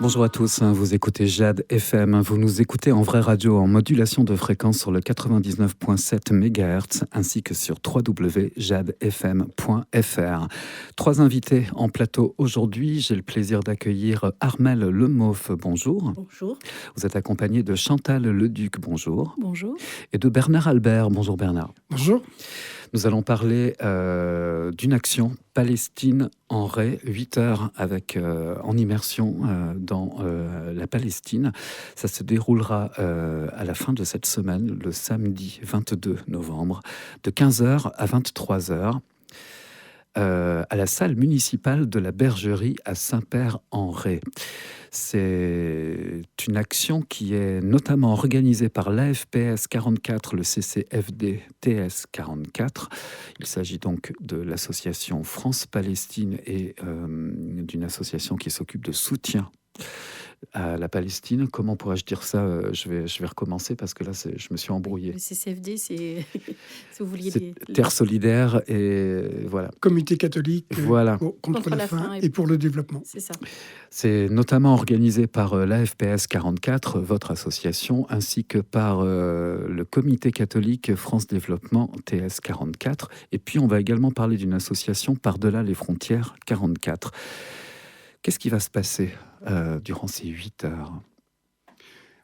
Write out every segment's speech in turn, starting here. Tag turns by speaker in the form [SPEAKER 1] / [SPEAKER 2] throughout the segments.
[SPEAKER 1] Bonjour à tous, vous écoutez Jade FM, vous nous écoutez en vraie radio en modulation de fréquence sur le 99.7 MHz ainsi que sur www.jadefm.fr. Trois invités en plateau aujourd'hui, j'ai le plaisir d'accueillir Armelle Lemauff, bonjour.
[SPEAKER 2] Bonjour.
[SPEAKER 1] Vous êtes accompagné de Chantal Leduc, bonjour.
[SPEAKER 2] Bonjour.
[SPEAKER 1] Et de Bernard Albert, bonjour Bernard.
[SPEAKER 3] Bonjour.
[SPEAKER 1] Nous allons parler d'une action Palestine en Ré, 8 heures en immersion dans la Palestine. Ça se déroulera à la fin de cette semaine, le samedi 22 novembre, de 15h à 23h. À la salle municipale de la Bergerie à Saint-Père-en-Ré. C'est une action qui est notamment organisée par l'AFPS 44, le CCFD TS 44. Il s'agit donc de l'association France-Palestine et d'une association qui s'occupe de soutien à la Palestine. Comment pourrais-je dire ça? Je vais recommencer parce que là, je me suis embrouillé.
[SPEAKER 2] Le CCFD, c'est si vous vouliez
[SPEAKER 1] c'est Terre solidaire et voilà.
[SPEAKER 3] Comité catholique
[SPEAKER 1] voilà.
[SPEAKER 3] contre la faim et pour le développement.
[SPEAKER 2] C'est ça.
[SPEAKER 1] C'est notamment organisé par l'AFPS 44, votre association, ainsi que par le Comité catholique France Développement TS 44. Et puis, on va également parler d'une association Par-delà les frontières 44. Qu'est-ce qui va se passer durant ces 8 heures?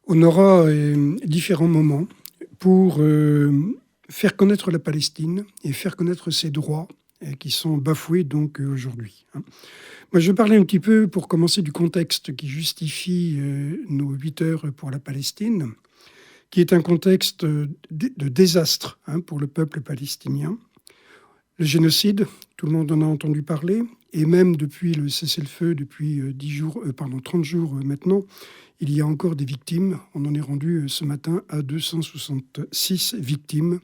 [SPEAKER 3] On aura différents moments pour faire connaître la Palestine et faire connaître ses droits qui sont bafoués donc aujourd'hui. Moi, je vais parler un petit peu, pour commencer, du contexte qui justifie nos 8 heures pour la Palestine, qui est un contexte de désastre pour le peuple palestinien. Le génocide, tout le monde en a entendu parler, et même depuis le cessez-le-feu, depuis 30 jours maintenant, il y a encore des victimes. On en est rendu ce matin à 266 victimes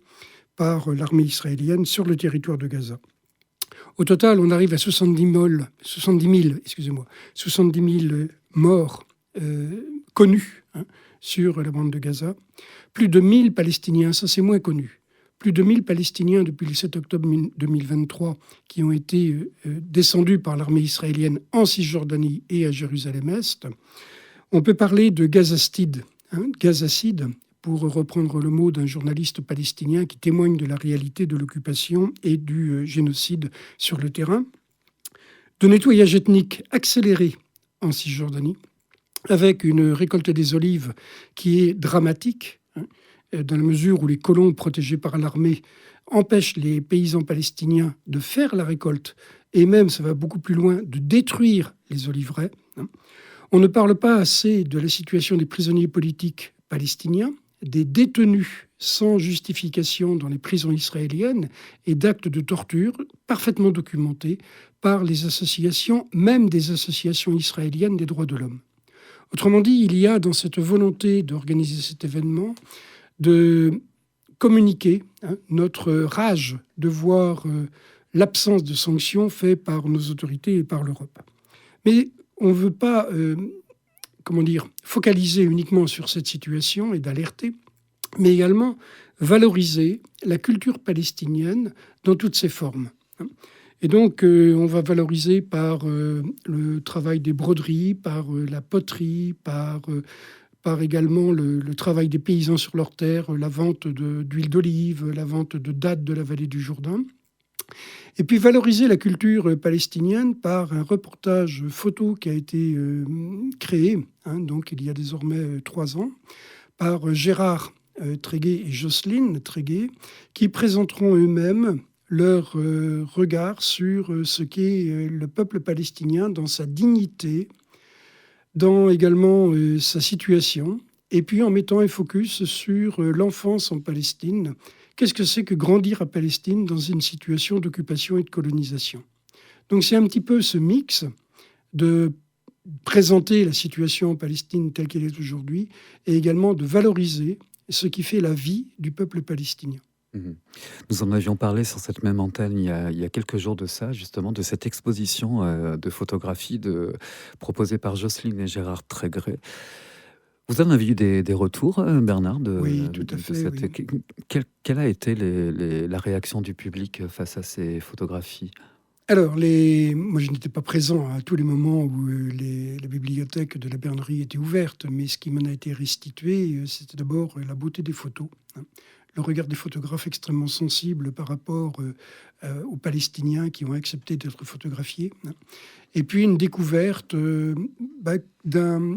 [SPEAKER 3] par l'armée israélienne sur le territoire de Gaza. Au total, on arrive à 70 000 morts connus sur la bande de Gaza. Plus de 1000 Palestiniens, ça c'est moins connu. Plus de 1000 Palestiniens depuis le 7 octobre 2023 qui ont été descendus par l'armée israélienne en Cisjordanie et à Jérusalem-Est. On peut parler de gazacide, pour reprendre le mot d'un journaliste palestinien qui témoigne de la réalité de l'occupation et du génocide sur le terrain. De nettoyage ethnique accéléré en Cisjordanie, avec une récolte des olives qui est dramatique, dans la mesure où les colons protégés par l'armée empêchent les paysans palestiniens de faire la récolte, et même, ça va beaucoup plus loin, de détruire les oliveraies. On ne parle pas assez de la situation des prisonniers politiques palestiniens, des détenus sans justification dans les prisons israéliennes et d'actes de torture parfaitement documentés par les associations, même des associations israéliennes des droits de l'homme. Autrement dit, il y a dans cette volonté d'organiser cet événement de communiquer notre rage de voir l'absence de sanctions faites par nos autorités et par l'Europe. Mais on ne veut pas focaliser uniquement sur cette situation et d'alerter, mais également valoriser la culture palestinienne dans toutes ses formes. Et donc, on va valoriser par le travail des broderies, par la poterie, par également le travail des paysans sur leurs terres, la vente d'huile d'olive, la vente de dattes de la vallée du Jourdain. Et puis valoriser la culture palestinienne par un reportage photo qui a été créé, donc il y a désormais 3 ans, par Gérard Tréguet et Jocelyne Tréguet, qui présenteront eux-mêmes leur regard sur ce qu'est le peuple palestinien dans sa dignité, dans également sa situation, et puis en mettant un focus sur l'enfance en Palestine. Qu'est-ce que c'est que grandir à Palestine dans une situation d'occupation et de colonisation? Donc c'est un petit peu ce mix de présenter la situation en Palestine telle qu'elle est aujourd'hui et également de valoriser ce qui fait la vie du peuple palestinien.
[SPEAKER 1] Nous en avions parlé sur cette même antenne il y a quelques jours de ça, justement, de cette exposition de photographie proposée par Jocelyne et Gérard Tréguet. Vous en avez eu des retours, Bernard,
[SPEAKER 3] Oui, tout à fait.
[SPEAKER 1] Quelle a été la réaction du public face à ces photographies?
[SPEAKER 3] Alors, moi, je n'étais pas présent à tous les moments où les bibliothèques de la Bernerie étaient ouvertes, mais ce qui m'en a été restitué, c'était d'abord la beauté des photos, hein. Le regard des photographes extrêmement sensible par rapport aux Palestiniens qui ont accepté d'être photographiés, hein. Et puis une découverte,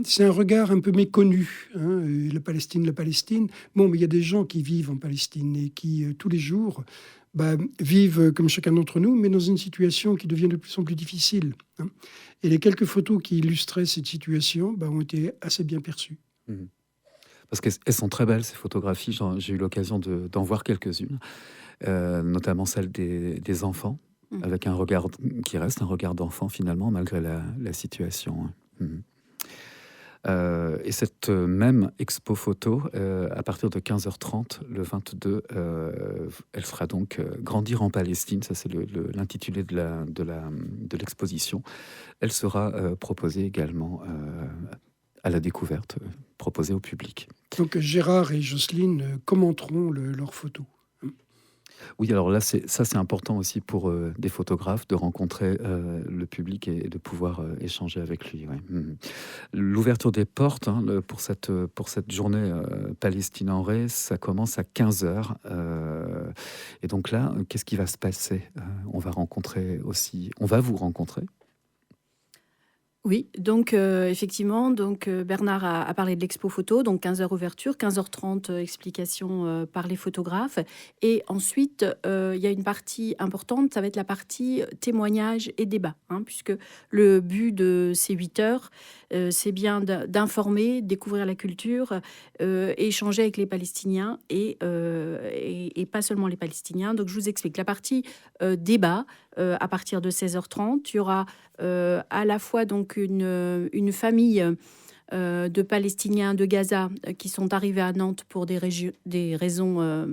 [SPEAKER 3] c'est un regard un peu méconnu, hein, la Palestine. Bon, mais il y a des gens qui vivent en Palestine et qui, tous les jours, vivent comme chacun d'entre nous, mais dans une situation qui devient de plus en plus difficile, hein. Et les quelques photos qui illustraient cette situation ont été assez bien perçues.
[SPEAKER 1] Mmh. Parce qu'elles sont très belles, ces photographies. J'ai eu l'occasion d'en voir quelques-unes, notamment celle des enfants, avec un regard qui reste un regard d'enfant finalement, malgré la situation, hein. Et cette même expo photo, à partir de 15h30, le 22, elle sera donc Grandir en Palestine, ça c'est l'intitulé de l'exposition. Elle sera proposée également à la découverte, proposée au public.
[SPEAKER 3] Donc Gérard et Jocelyne commenteront leurs photos.
[SPEAKER 1] Oui, alors là, c'est important aussi pour des photographes de rencontrer le public et de pouvoir échanger avec lui. Ouais. L'ouverture des portes, hein, pour cette journée Palestine en Ré, ça commence à 15h. Et donc là, qu'est-ce qui va se passer? On va vous rencontrer.
[SPEAKER 2] Oui, donc effectivement, Bernard a parlé de l'expo photo, donc 15h ouverture, 15h30 explication par les photographes. Et ensuite, il y a une partie importante, ça va être la partie témoignage et débat, hein, puisque le but de ces 8 heures, c'est bien d'informer, découvrir la culture, échanger avec les Palestiniens et pas seulement les Palestiniens. Donc je vous explique la partie débat. À partir de 16h30, il y aura à la fois donc une famille de Palestiniens de Gaza qui sont arrivés à Nantes pour des raisons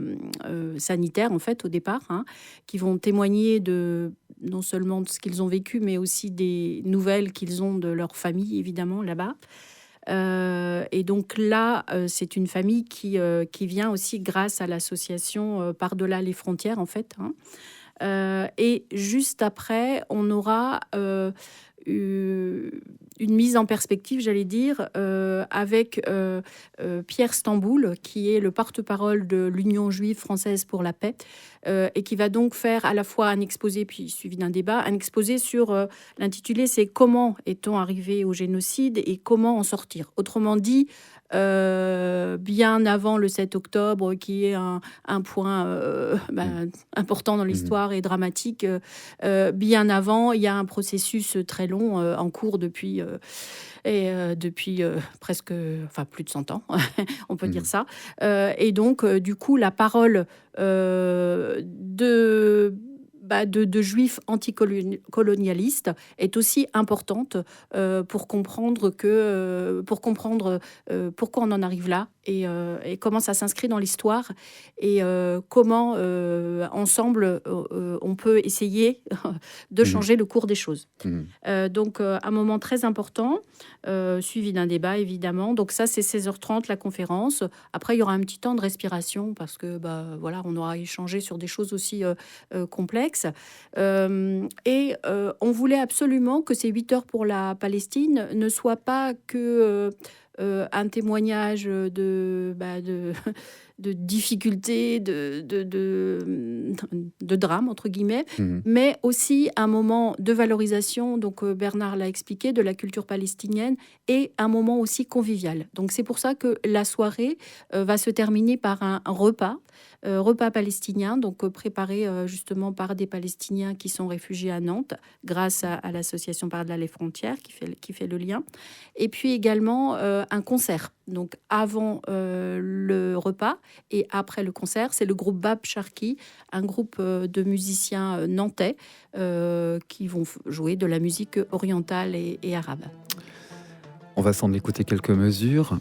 [SPEAKER 2] sanitaires en fait au départ, hein, qui vont témoigner non seulement de ce qu'ils ont vécu, mais aussi des nouvelles qu'ils ont de leur famille évidemment là-bas. Et donc là, c'est une famille qui vient aussi grâce à l'association Par-delà les frontières en fait, hein. Et juste après, on aura une mise en perspective, j'allais dire, avec Pierre Stamboul, qui est le porte-parole de l'Union juive française pour la paix, et qui va donc faire à la fois un exposé, puis suivi d'un débat, un exposé sur l'intitulé, c'est «Comment est-on arrivé au génocide et comment en sortir?» Autrement dit, bien avant le 7 octobre, qui est un point important dans l'histoire et dramatique, bien avant, il y a un processus très long en cours depuis presque, enfin plus de 100 ans, on peut dire ça. Et donc, du coup, la parole de juifs anticolonialistes est aussi importante pour comprendre pourquoi on en arrive là et comment ça s'inscrit dans l'histoire et comment ensemble on peut essayer de changer le cours des choses. Donc un moment très important, suivi d'un débat évidemment. Donc ça c'est 16h30 la conférence. Après il y aura un petit temps de respiration parce que voilà, on aura échangé sur des choses aussi complexes. Et on voulait absolument que ces 8 heures pour la Palestine ne soient pas que un témoignage de difficultés, de drame, entre guillemets, mais aussi un moment de valorisation, donc Bernard l'a expliqué, de la culture palestinienne, et un moment aussi convivial. Donc c'est pour ça que la soirée va se terminer par un repas palestinien, donc préparé justement par des Palestiniens qui sont réfugiés à Nantes, grâce à l'association Par-delà les frontières, qui fait le lien. Et puis également un concert. Donc avant le repas et après le concert, c'est le groupe Bab Sharki, un groupe de musiciens nantais qui vont jouer de la musique orientale et arabe.
[SPEAKER 1] On va s'en écouter quelques mesures.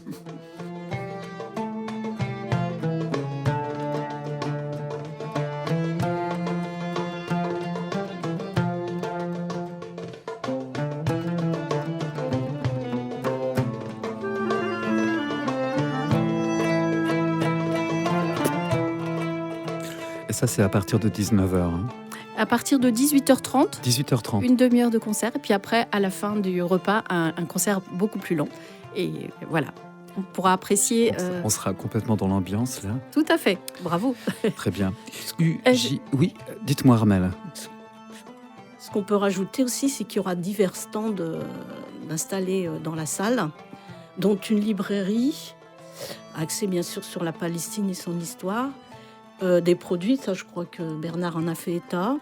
[SPEAKER 1] Ça, c'est à partir de 19h. Hein.
[SPEAKER 2] À partir de 18h30,
[SPEAKER 1] 18h30.
[SPEAKER 2] une demi-heure de concert. Et puis après, à la fin du repas, un concert beaucoup plus long. Et voilà, on pourra apprécier...
[SPEAKER 1] On sera complètement dans l'ambiance, là.
[SPEAKER 2] Tout à fait, bravo.
[SPEAKER 1] Très bien. Oui, dites-moi, Armelle.
[SPEAKER 4] Ce qu'on peut rajouter aussi, c'est qu'il y aura divers stands installés dans la salle, dont une librairie, axée bien sûr sur la Palestine et son histoire, des produits, ça je crois que Bernard en a fait état.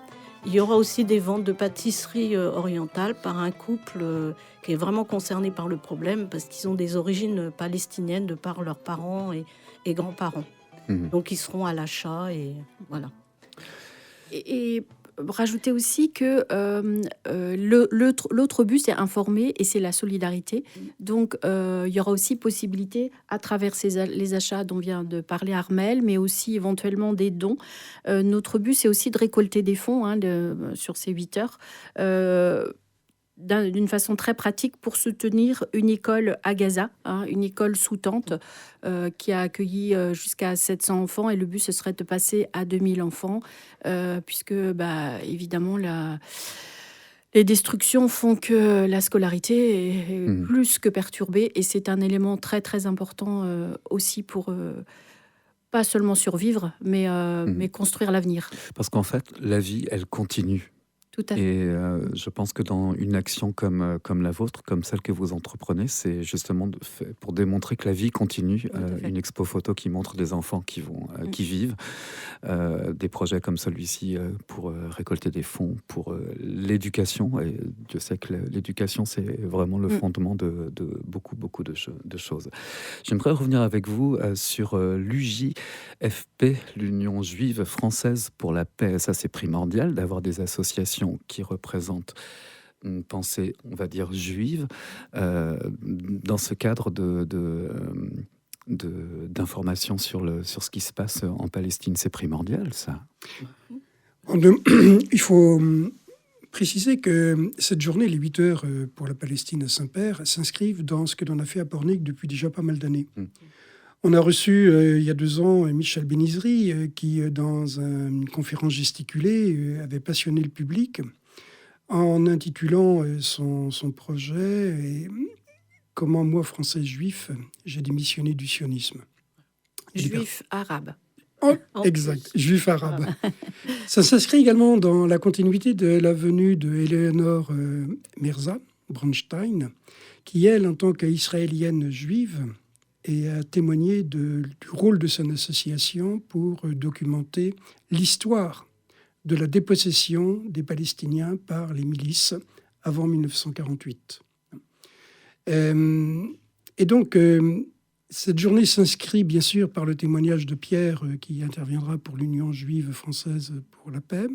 [SPEAKER 4] Il y aura aussi des ventes de pâtisseries orientales par un couple qui est vraiment concerné par le problème parce qu'ils ont des origines palestiniennes de par leurs parents et grands-parents. Donc ils seront à l'achat et voilà.
[SPEAKER 2] Et rajouter aussi que l'autre but, c'est informer et c'est la solidarité. Donc, il y aura aussi possibilité, à travers les achats dont vient de parler Armelle, mais aussi éventuellement des dons. Notre but, c'est aussi de récolter des fonds sur ces 8 heures. D'une façon très pratique pour soutenir une école à Gaza, une école sous tente qui a accueilli jusqu'à 700 enfants et le but ce serait de passer à 2000 enfants puisque évidemment les destructions font que la scolarité est plus que perturbée et c'est un élément très très important aussi pour pas seulement survivre mais construire l'avenir.
[SPEAKER 1] Parce qu'en fait la vie elle continue.
[SPEAKER 2] Tout à fait.
[SPEAKER 1] Et je pense que dans une action comme la vôtre, comme celle que vous entreprenez, c'est justement pour démontrer que la vie continue. Une expo photo qui montre des enfants qui vivent, des projets comme celui-ci pour récolter des fonds pour l'éducation. Et Dieu sait que l'éducation, c'est vraiment le fondement de beaucoup de choses. J'aimerais revenir avec vous sur l'UJFP, l'Union juive française pour la paix. Ça, c'est primordial d'avoir des associations qui représentent une pensée, on va dire, juive, dans ce cadre d'information sur ce qui se passe en Palestine. C'est primordial, ça.
[SPEAKER 3] Il faut préciser que cette journée, les 8 heures pour la Palestine à Saint-Père, s'inscrivent dans ce que l'on a fait à Pornic depuis déjà pas mal d'années. On a reçu il y a 2 ans Michel Benizri qui, dans une conférence gesticulée, avait passionné le public en intitulant son projet « Comment moi, Français juif, j'ai démissionné du sionisme ».
[SPEAKER 2] Juif arabe.
[SPEAKER 3] Oh, exact, juif arabe. Ça s'inscrit également dans la continuité de la venue de Eleanor Mirza Bronstein, qui, elle, en tant qu'israélienne juive, et a témoigné du rôle de son association pour documenter l'histoire de la dépossession des Palestiniens par les milices avant 1948. Et donc, cette journée s'inscrit bien sûr par le témoignage de Pierre qui interviendra pour l'Union juive française pour la paix,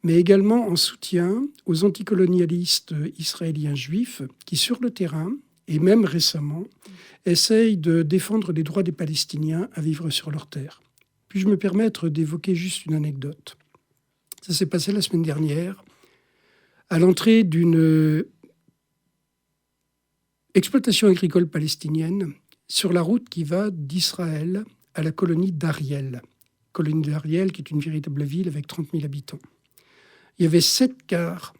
[SPEAKER 3] mais également en soutien aux anticolonialistes israéliens juifs qui, sur le terrain, et même récemment, essayent de défendre les droits des Palestiniens à vivre sur leur terre. Puis-je me permettre d'évoquer juste une anecdote ? Ça s'est passé la semaine dernière, à l'entrée d'une exploitation agricole palestinienne sur la route qui va d'Israël à la colonie d'Ariel. Colonie d'Ariel qui est une véritable ville avec 30 000 habitants. Il y avait 7 cars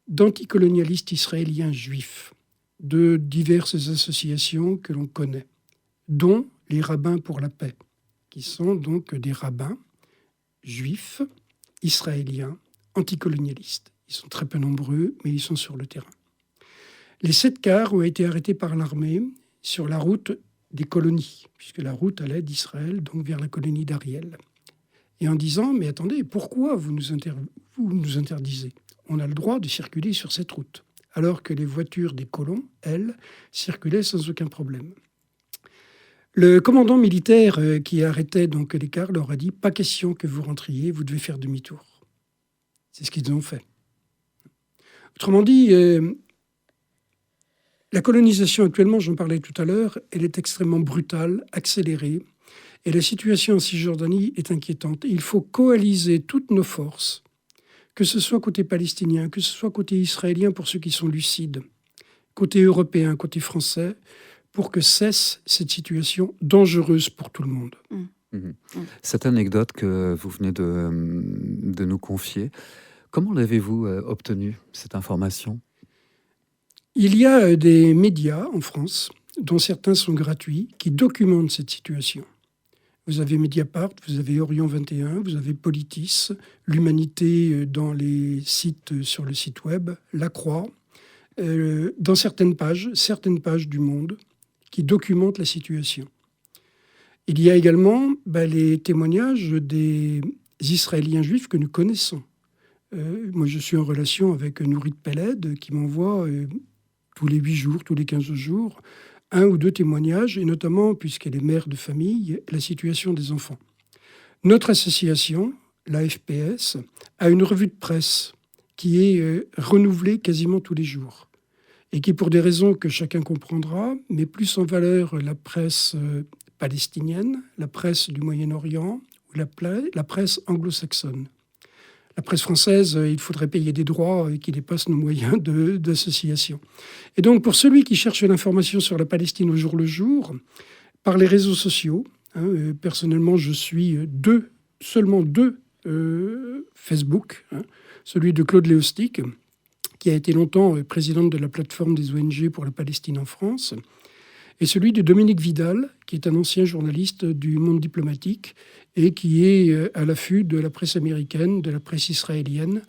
[SPEAKER 3] d'anticolonialistes israéliens juifs de diverses associations que l'on connaît, dont les rabbins pour la paix, qui sont donc des rabbins juifs, israéliens, anticolonialistes. Ils sont très peu nombreux, mais ils sont sur le terrain. Les 7 cars ont été arrêtés par l'armée sur la route des colonies, puisque la route allait d'Israël donc vers la colonie d'Ariel. Et en disant, mais attendez, pourquoi vous nous interdisez ? On a le droit de circuler sur cette route, alors que les voitures des colons, elles, circulaient sans aucun problème. Le commandant militaire qui arrêtait donc les cars leur a dit « Pas question que vous rentriez, vous devez faire demi-tour ». C'est ce qu'ils ont fait. Autrement dit, la colonisation actuellement, j'en parlais tout à l'heure, elle est extrêmement brutale, accélérée, et la situation en Cisjordanie est inquiétante. Il faut coaliser toutes nos forces, que ce soit côté palestinien, que ce soit côté israélien pour ceux qui sont lucides, côté européen, côté français, pour que cesse cette situation dangereuse pour tout le monde.
[SPEAKER 1] Mhm. Cette anecdote que vous venez de nous confier, comment l'avez-vous obtenue, cette information?
[SPEAKER 3] Il y a des médias en France, dont certains sont gratuits, qui documentent cette situation. Vous avez Mediapart, vous avez Orient 21, vous avez Politis, l'Humanité dans les sites sur le site web, La Croix, dans certaines pages du Monde qui documentent la situation. Il y a également les témoignages des Israéliens juifs que nous connaissons. Moi, je suis en relation avec Nourit Peled qui m'envoie tous les 8 jours, tous les 15 jours, 1 ou 2 témoignages, et notamment, puisqu'elle est mère de famille, la situation des enfants. Notre association, la FPS, a une revue de presse qui est renouvelée quasiment tous les jours et qui, pour des raisons que chacun comprendra, met plus en valeur la presse palestinienne, la presse du Moyen-Orient ou la presse anglo-saxonne. La presse française, il faudrait payer des droits qui dépassent nos moyens d'association. Et donc, pour celui qui cherche l'information sur la Palestine au jour le jour, par les réseaux sociaux, personnellement, je suis seulement deux Facebook, celui de Claude Léostic, qui a été longtemps présidente de la plateforme des ONG pour la Palestine en France, et celui de Dominique Vidal, qui est un ancien journaliste du monde diplomatique et qui est à l'affût de la presse américaine, de la presse israélienne,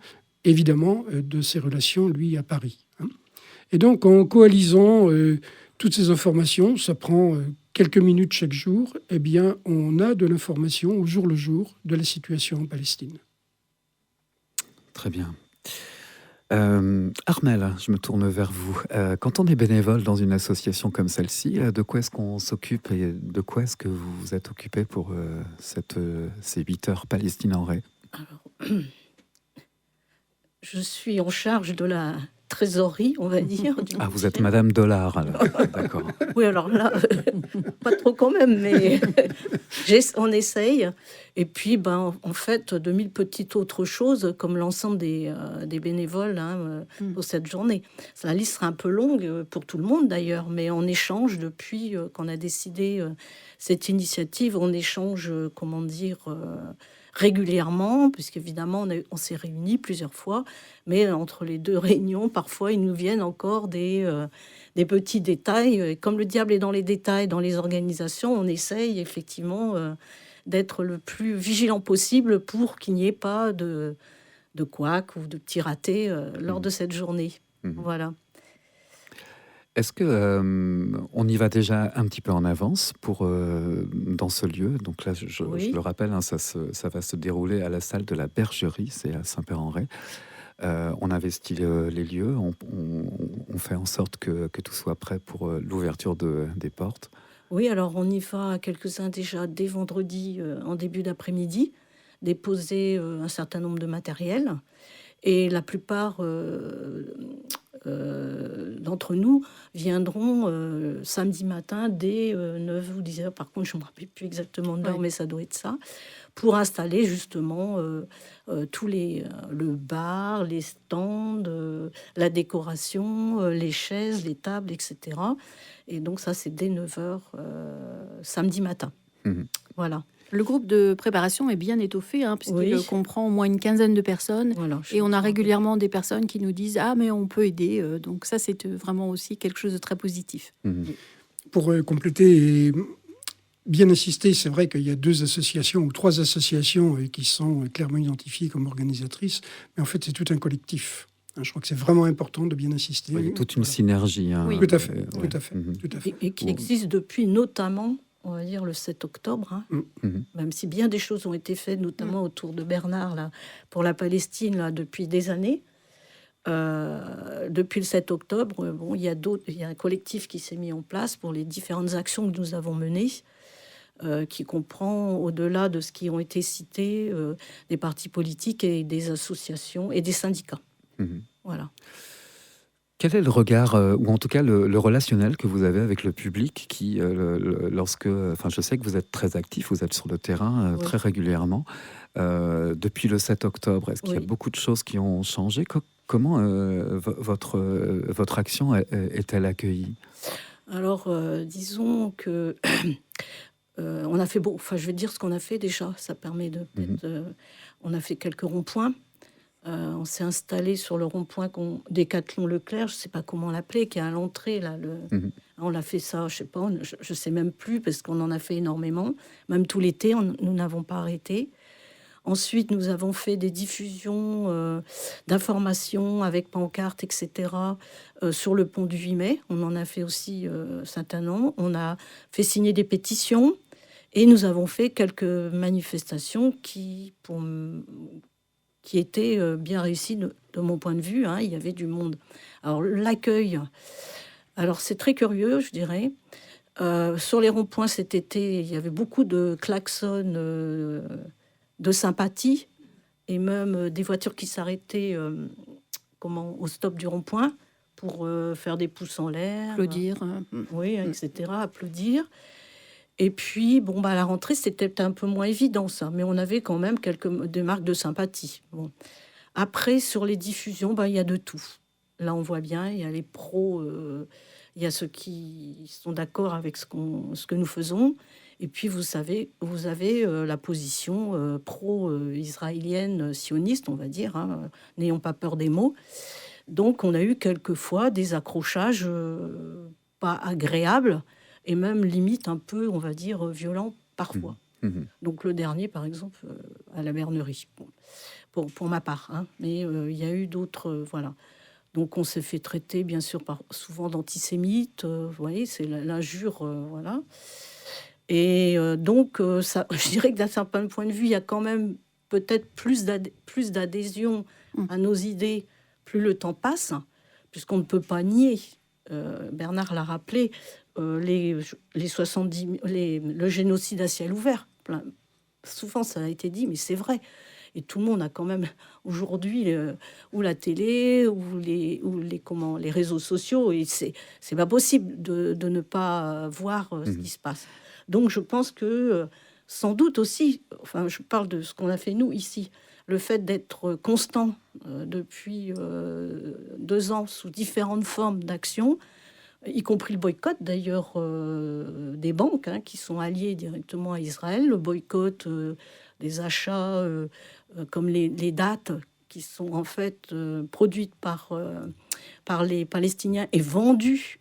[SPEAKER 3] évidemment de ses relations, lui, à Paris. Et donc, en coalisant toutes ces informations, ça prend quelques minutes chaque jour, eh bien, on a de l'information au jour le jour de la situation en Palestine.
[SPEAKER 1] Très bien. Armelle, je me tourne vers vous. Quand on est bénévole dans une association comme celle-ci, de quoi est-ce qu'on s'occupe et de quoi est-ce que vous vous êtes occupé pour ces 8 heures Palestine en Ré?
[SPEAKER 4] Alors, je suis en charge de la trésorerie, on va dire.
[SPEAKER 1] Ah, vous êtes Madame Dollar, alors. D'accord.
[SPEAKER 4] Oui, alors là, pas trop quand même, mais on essaye. Et puis, en fait, 2000 petites autres choses, comme l'ensemble des bénévoles pour cette journée. La liste sera un peu longue pour tout le monde, d'ailleurs, mais on échange depuis qu'on a décidé cette initiative, on échange, régulièrement, puisqu'évidemment, on s'est réunis plusieurs fois, mais entre les 2 réunions, parfois, ils nous viennent encore des petits détails. Et comme le diable est dans les détails, dans les organisations, on essaye effectivement d'être le plus vigilant possible pour qu'il n'y ait pas de couac ou de petits ratés lors de cette journée. Voilà.
[SPEAKER 1] Est-ce que on y va déjà un petit peu en avance pour dans ce lieu? Donc là, je le rappelle, ça va se dérouler à la salle de la Bergerie, c'est à Saint-Père-en-Retz. On investit les lieux, on fait en sorte que tout soit prêt pour l'ouverture des portes.
[SPEAKER 4] Oui, alors on y va quelques-uns déjà dès vendredi en début d'après-midi, déposer un certain nombre de matériel. Et la plupart d'entre nous viendront samedi matin dès 9 ou 10 heures. Par contre, je ne me rappelle plus exactement de l'heure, mais ça doit être ça, pour installer justement le bar, les stands, la décoration, les chaises, les tables, etc. Et donc ça, c'est dès 9 heures samedi matin. Voilà.
[SPEAKER 2] Le groupe de préparation est bien étoffé, puisqu'il comprend au moins une quinzaine de personnes. Voilà, et on a régulièrement des personnes qui nous disent « Ah, mais on peut aider ». Donc ça, c'est vraiment aussi quelque chose de très positif.
[SPEAKER 3] Pour compléter et bien insister, c'est vrai qu'il y a 2 associations ou 3 associations qui sont clairement identifiées comme organisatrices, mais en fait, c'est tout un collectif. Je crois que c'est vraiment important de bien insister.
[SPEAKER 1] Oui, toute une synergie.
[SPEAKER 3] Oui. Tout à fait, tout à fait.
[SPEAKER 4] Et qui existe depuis notamment, on va dire, le 7 octobre, même si bien des choses ont été faites, notamment autour de Bernard, là, pour la Palestine, là, depuis des années. Depuis le 7 octobre, il y a un collectif qui s'est mis en place pour les différentes actions que nous avons menées, qui comprend, au-delà de ce qui ont été cités, des partis politiques et des associations et des syndicats. Voilà.
[SPEAKER 1] Quel est le regard, ou en tout cas le relationnel que vous avez avec le public qui, je sais que vous êtes très actif, vous êtes sur le terrain très régulièrement. Depuis le 7 octobre, est-ce qu'il y a beaucoup de choses qui ont changé? Comment votre action est-elle accueillie?
[SPEAKER 4] Alors, disons que On a fait enfin, je vais dire ce qu'on a fait déjà. Ça permet de peut-être. On a fait quelques ronds-points. On s'est installé sur le rond-point Décathlon Leclerc, je ne sais pas comment l'appeler, qui est à l'entrée là. On l'a fait ça, je sais pas, je sais même plus parce qu'on en a fait énormément. Même tout l'été, nous n'avons pas arrêté. Ensuite, nous avons fait des diffusions d'informations avec pancartes, etc. Sur le pont du 8 mai. On en a fait aussi Saint-Anan. On a fait signer des pétitions et nous avons fait quelques manifestations qui étaient bien réussies de mon point de vue. Il y avait du monde. Alors, l'accueil, alors c'est très curieux, je dirais. Sur les ronds-points cet été, il y avait beaucoup de klaxons de sympathie et même des voitures qui s'arrêtaient au stop du rond-point pour faire des pouces en l'air,
[SPEAKER 2] applaudir,
[SPEAKER 4] oui, etc., applaudir. Et puis, à la rentrée, c'était un peu moins évident, ça, mais on avait quand même des marques de sympathie. Bon. Après, sur les diffusions, il y a de tout. Là, on voit bien, il y a les pros, il y a ceux qui sont d'accord avec ce que nous faisons. Et puis, vous avez la position pro-israélienne, sioniste, on va dire, n'ayons pas peur des mots. Donc, on a eu quelquefois des accrochages pas agréables et même limite un peu, on va dire, violents parfois. Donc, le dernier, par exemple, à la Bernerie, pour ma part. Mais il y a eu d'autres, voilà. Donc, on s'est fait traiter, bien sûr, souvent d'antisémites. Vous voyez, c'est l'injure, voilà. Et donc, ça, je dirais que d'un certain point de vue, il y a quand même peut-être plus d'adhésion à nos idées plus le temps passe, puisqu'on ne peut pas nier, Bernard l'a rappelé, le génocide à ciel ouvert. Souvent, ça a été dit, mais c'est vrai. Et tout le monde a quand même aujourd'hui ou la télé ou les réseaux sociaux, et c'est pas possible de ne pas voir ce qui se passe. Donc je pense que sans doute aussi, enfin je parle de ce qu'on a fait nous ici, le fait d'être constant depuis 2 ans sous différentes formes d'action, y compris le boycott d'ailleurs des banques qui sont alliées directement à Israël, le boycott des achats comme les dates qui sont en fait produites par les Palestiniens et vendues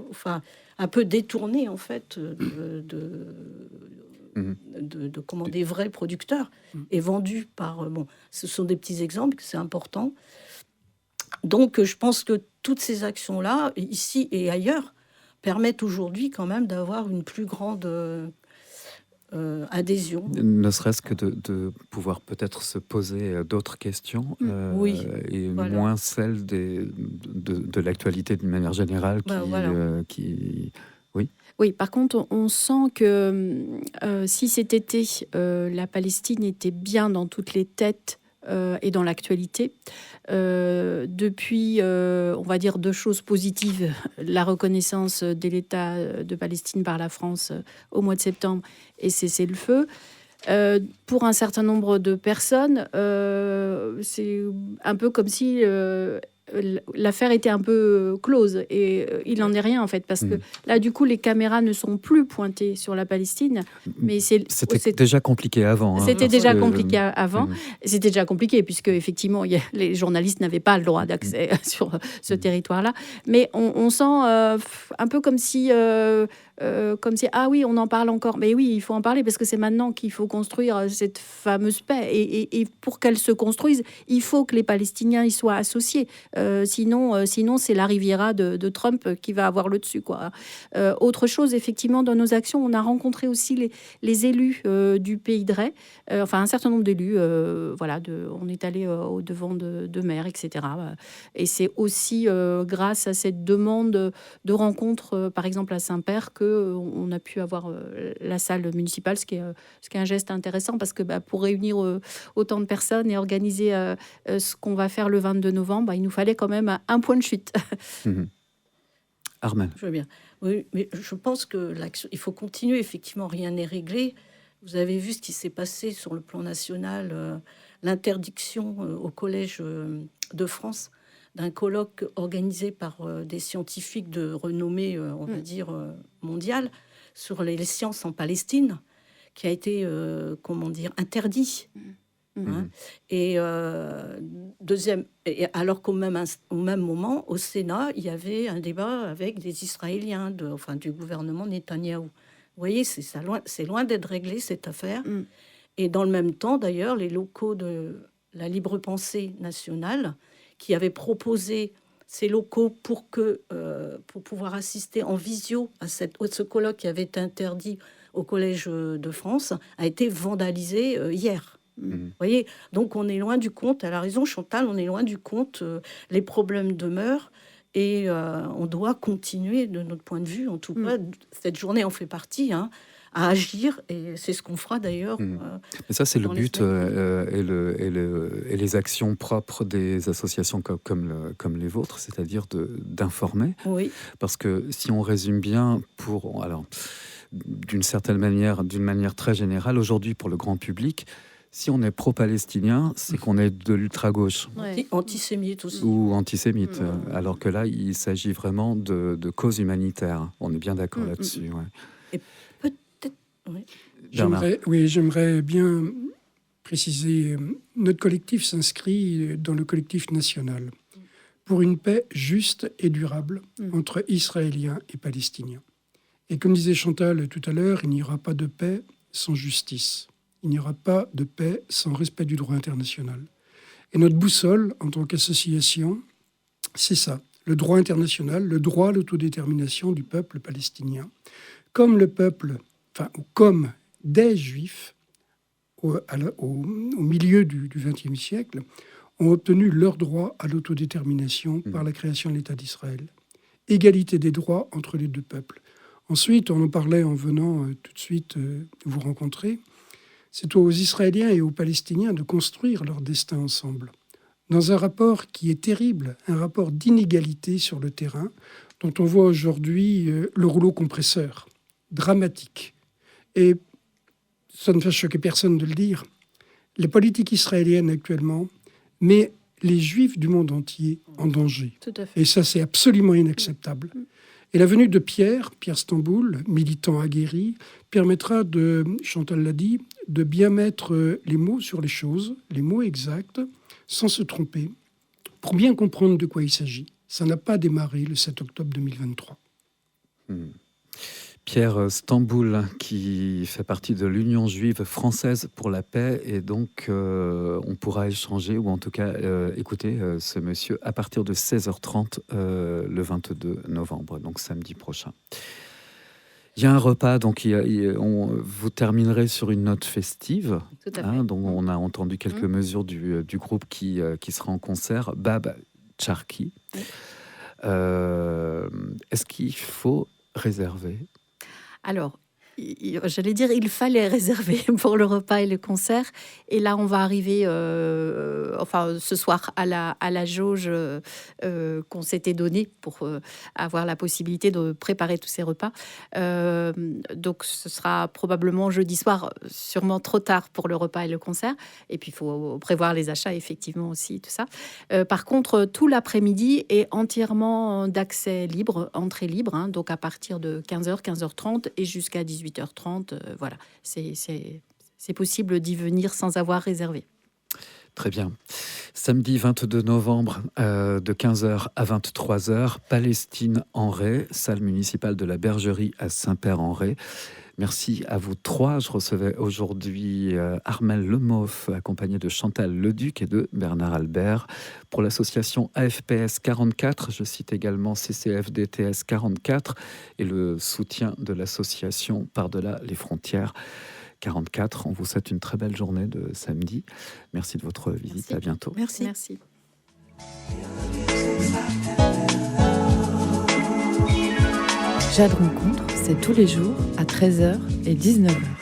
[SPEAKER 4] enfin un peu détournées en fait de comment des vrais producteurs et vendus par ce sont des petits exemples, c'est important. Donc je pense que toutes ces actions là ici et ailleurs permettent aujourd'hui quand même d'avoir une plus grande adhésion.
[SPEAKER 1] Ne serait-ce que de pouvoir peut-être se poser d'autres questions,
[SPEAKER 4] oui,
[SPEAKER 1] et
[SPEAKER 4] voilà.
[SPEAKER 1] moins celles de l'actualité d'une manière générale qui... Oui.
[SPEAKER 2] Oui, par contre, on sent que si cet été, la Palestine était bien dans toutes les têtes et dans l'actualité, depuis, on va dire, 2 choses positives, la reconnaissance de l'État de Palestine par la France au mois de septembre et cessez-le-feu. Pour un certain nombre de personnes, c'est un peu comme si l'affaire était un peu close, et il n'en est rien en fait, parce que là du coup les caméras ne sont plus pointées sur la Palestine, mais
[SPEAKER 1] c'était déjà compliqué avant.
[SPEAKER 2] C'était déjà compliqué avant. C'était déjà compliqué puisque effectivement les journalistes n'avaient pas le droit d'accès sur ce territoire-là, mais on sent un peu comme si ah oui, on en parle encore. Mais oui, il faut en parler parce que c'est maintenant qu'il faut construire cette fameuse paix. Et pour qu'elle se construise, il faut que les Palestiniens y soient associés. Sinon, c'est la Riviera de Trump qui va avoir le dessus, quoi. Autre chose, effectivement, dans nos actions, on a rencontré aussi les élus du Pays de Ré, enfin un certain nombre d'élus. On est allé au devant de maires, etc. Et c'est aussi grâce à cette demande de rencontre, par exemple à Saint-Père, qu'on a pu avoir la salle municipale, ce qui est un geste intéressant parce que pour réunir autant de personnes et organiser ce qu'on va faire le 22 novembre, il nous fallait quand même un point de chute.
[SPEAKER 1] Armelle.
[SPEAKER 4] Je veux bien. Oui, mais je pense que l'action, il faut continuer. Effectivement, rien n'est réglé. Vous avez vu ce qui s'est passé sur le plan national, l'interdiction au Collège de France d'un colloque organisé par des scientifiques de renommée, on va dire, mondiale, sur les sciences en Palestine, qui a été, interdit. Hein. Et alors qu'au même moment, au Sénat, il y avait un débat avec des Israéliens, du gouvernement Netanyahou. Vous voyez, c'est loin d'être réglé, cette affaire. Et dans le même temps, d'ailleurs, les locaux de la Libre Pensée nationale, qui avaient proposé ces locaux pour pouvoir assister en visio à ce colloque qui avait été interdit au Collège de France, a été vandalisé hier. Vous voyez, donc on est loin du compte. Elle a raison, Chantal, on est loin du compte. Les problèmes demeurent et on doit continuer, de notre point de vue, en tout cas, cette journée en fait partie, à agir, et c'est ce qu'on fera d'ailleurs.
[SPEAKER 1] Mais ça, c'est le but et les actions propres des associations comme les vôtres, c'est-à-dire d'informer.
[SPEAKER 4] Oui.
[SPEAKER 1] Parce que si on résume bien, d'une certaine manière, d'une manière très générale, aujourd'hui pour le grand public, si on est pro-palestinien, c'est qu'on est de l'ultra-gauche.
[SPEAKER 4] Ouais. Antisémite aussi.
[SPEAKER 1] Ou antisémite. Alors que là, il s'agit vraiment de causes humanitaires. On est bien d'accord là-dessus. Ouais.
[SPEAKER 4] Et peut-être... Oui.
[SPEAKER 3] J'aimerais bien préciser, notre collectif s'inscrit dans le collectif national pour une paix juste et durable entre Israéliens et Palestiniens. Et comme disait Chantal tout à l'heure, il n'y aura pas de paix sans justice. Il n'y aura pas de paix sans respect du droit international. Et notre boussole, en tant qu'association, c'est ça, le droit international, le droit à l'autodétermination du peuple palestinien, comme des Juifs au milieu du XXe siècle ont obtenu leur droit à l'autodétermination par la création de l'État d'Israël. Égalité des droits entre les deux peuples. Ensuite, on en parlait en venant tout de suite vous rencontrer, c'est aux Israéliens et aux Palestiniens de construire leur destin ensemble, dans un rapport qui est terrible, un rapport d'inégalité sur le terrain, dont on voit aujourd'hui le rouleau compresseur, dramatique. Et ça ne fait choquer personne de le dire, la politique israélienne actuellement met les Juifs du monde entier en danger.
[SPEAKER 2] Tout à fait.
[SPEAKER 3] Et ça, c'est absolument inacceptable. Et la venue de Pierre Stamboul, militant aguerri, permettra Chantal l'a dit, de bien mettre les mots sur les choses, les mots exacts, sans se tromper, pour bien comprendre de quoi il s'agit. Ça n'a pas démarré le 7 octobre 2023.
[SPEAKER 1] Pierre Stamboul, qui fait partie de l'Union juive française pour la paix, et donc on pourra échanger, ou en tout cas écouter ce monsieur à partir de 16h30 le 22 novembre, donc samedi prochain. Il y a un repas, donc vous terminerez sur une note festive.
[SPEAKER 2] Tout à fait.
[SPEAKER 1] Donc on a entendu quelques mesures du groupe qui sera en concert, Bab Charki. Est-ce qu'il faut réserver ?
[SPEAKER 2] Alors, j'allais dire, il fallait réserver pour le repas et le concert. Et là, on va arriver, ce soir, à la jauge qu'on s'était donnée pour avoir la possibilité de préparer tous ces repas. Donc, ce sera probablement jeudi soir, sûrement trop tard pour le repas et le concert. Et puis, il faut prévoir les achats, effectivement, aussi, tout ça. Par contre, tout l'après-midi est entièrement d'accès libre, entrée libre, hein, donc à partir de 15h, 15h30 et jusqu'à 18h30, voilà, c'est possible d'y venir sans avoir réservé.
[SPEAKER 1] Très bien. Samedi 22 novembre, de 15h à 23h, Palestine-en-Ré, salle municipale de la Bergerie à Saint-Père-en-Ré. Merci à vous trois. Je recevais aujourd'hui Armelle Lemauff, accompagné de Chantal Leduc et de Bernard Albert. Pour l'association AFPS 44, je cite également CCFDTS 44 et le soutien de l'association Par-delà les frontières 44. On vous souhaite une très belle journée de samedi. Merci de votre visite.
[SPEAKER 2] Merci.
[SPEAKER 1] À bientôt.
[SPEAKER 2] Merci. Merci.
[SPEAKER 5] Jade Rencontre, c'est tous les jours à 13h et 19h.